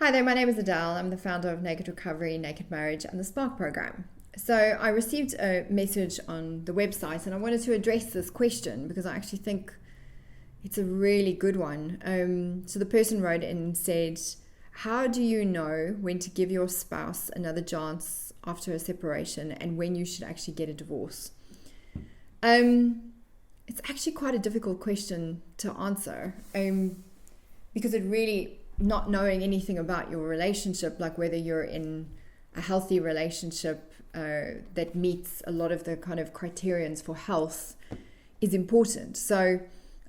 Hi there, my name is Adele. I'm the founder of Naked.Recovery, Naked Marriage and the Spark program. So I received a message on the website and I wanted to address this question because I actually think it's a really good one. So the person wrote in and said, how do you know when to give your spouse another chance after a separation and when you should actually get a divorce? It's actually quite a difficult question to answer because it really, not knowing anything about your relationship, like whether you're in a healthy relationship that meets a lot of the kind of criterions for health is important. So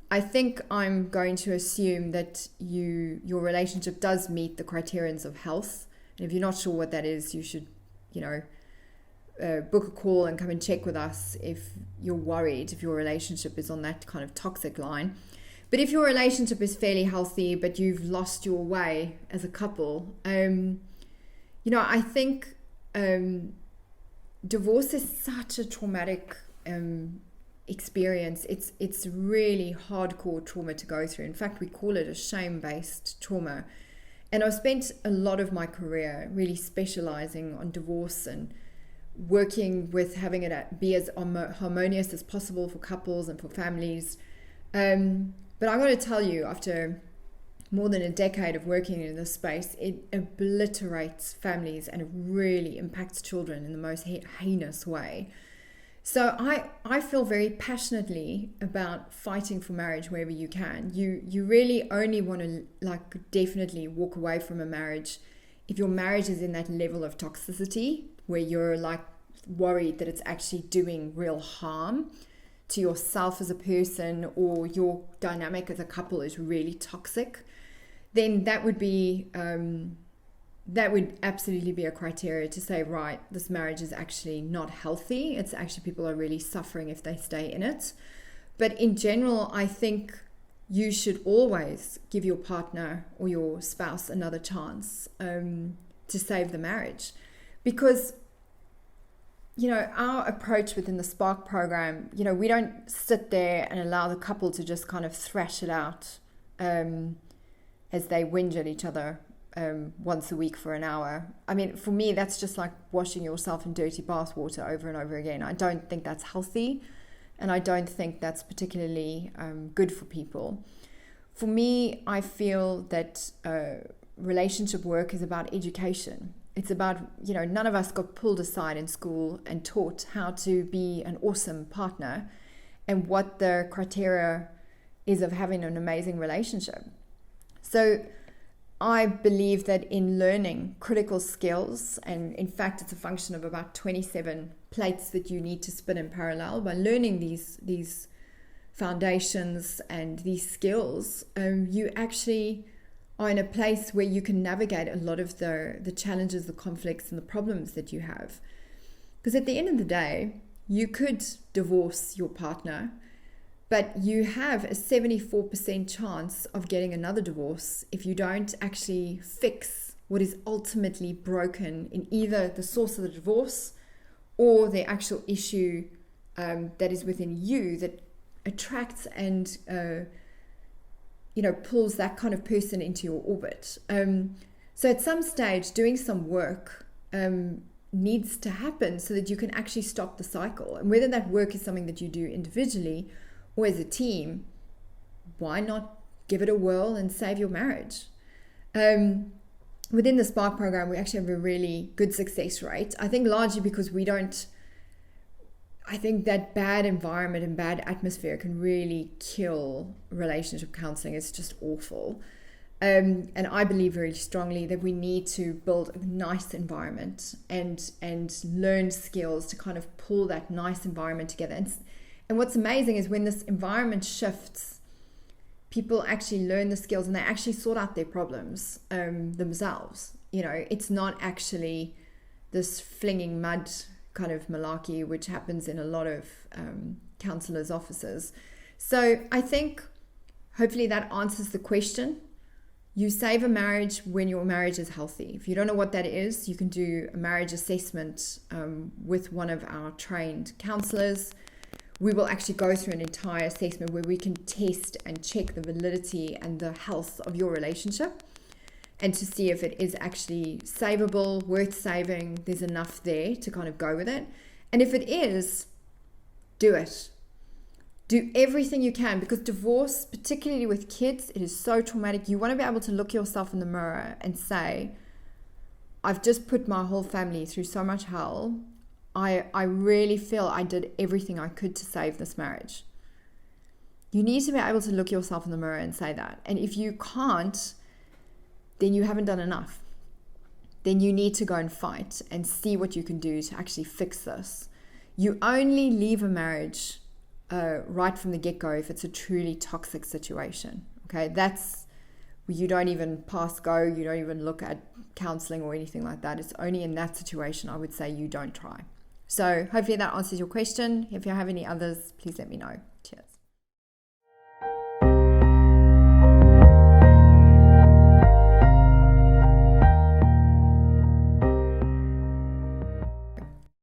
I think I'm going to assume that your relationship does meet the criterions of health. And if you're not sure what that is, you should, book a call and come and check with us if you're worried if your relationship is on that kind of toxic line. But if your relationship is fairly healthy, but you've lost your way as a couple, I think divorce is such a traumatic experience. It's really hardcore trauma to go through. In fact, we call it a shame-based trauma. And I've spent a lot of my career really specializing on divorce and working with having it be as harmonious as possible for couples and for families. But I got to tell you, after more than a decade of working in this space, it obliterates families and it really impacts children in the most heinous way. So I feel very passionately about fighting for marriage wherever you can. You really only want to definitely walk away from a marriage if your marriage is in that level of toxicity where you're worried that it's actually doing real harm to yourself as a person, or your dynamic as a couple is really toxic, then that would absolutely be a criteria to say, right, this marriage is actually not healthy. It's actually, people are really suffering if they stay in it. But in general, I think you should always give your partner or your spouse another chance to save the marriage, because our approach within the Spark program, we don't sit there and allow the couple to just kind of thrash it out as they whinge at each other once a week for an hour. I mean, for me, that's just like washing yourself in dirty bath water over and over again. I don't think that's healthy, and I don't think that's particularly good for people. For me, I feel that relationship work is about education. It's about, none of us got pulled aside in school and taught how to be an awesome partner and what the criteria is of having an amazing relationship. So I believe that in learning critical skills, and in fact, it's a function of about 27 plates that you need to spin in parallel. By learning these foundations and these skills, you actually are in a place where you can navigate a lot of the challenges, the conflicts, and the problems that you have. Because at the end of the day, you could divorce your partner, but you have a 74% chance of getting another divorce if you don't actually fix what is ultimately broken in either the source of the divorce or the actual issue that is within you that attracts and pulls that kind of person into your orbit. So at some stage, doing some work needs to happen so that you can actually stop the cycle. And whether that work is something that you do individually or as a team, why not give it a whirl and save your marriage? Within the Spark program, we actually have a really good success rate. I think largely because I think that bad environment and bad atmosphere can really kill relationship counseling. It's just awful. And I believe very strongly that we need to build a nice environment and learn skills to kind of pull that nice environment together. And what's amazing is when this environment shifts, people actually learn the skills and they actually sort out their problems themselves. It's not actually this flinging mud kind of malarkey, which happens in a lot of counselors' offices. So I think hopefully that answers the question. You save a marriage when your marriage is healthy. If you don't know what that is, you can do a marriage assessment with one of our trained counselors. We will actually go through an entire assessment where we can test and check the validity and the health of your relationship. and to see if it is actually savable, worth saving, there's enough there to kind of go with it. And if it is, do it. Do everything you can, because divorce, particularly with kids, it is so traumatic. You want to be able to look yourself in the mirror and say, I've just put my whole family through so much hell. I really feel I did everything I could to save this marriage. You need to be able to look yourself in the mirror and say that. And if you can't, then you haven't done enough. Then you need to go and fight and see what you can do to actually fix this. You only leave a marriage right from the get-go if it's a truly toxic situation. Okay, that's where you don't even pass go, you don't even look at counseling or anything like that. It's only in that situation I would say you don't try. So hopefully that answers your question. If you have any others, please let me know. Cheers.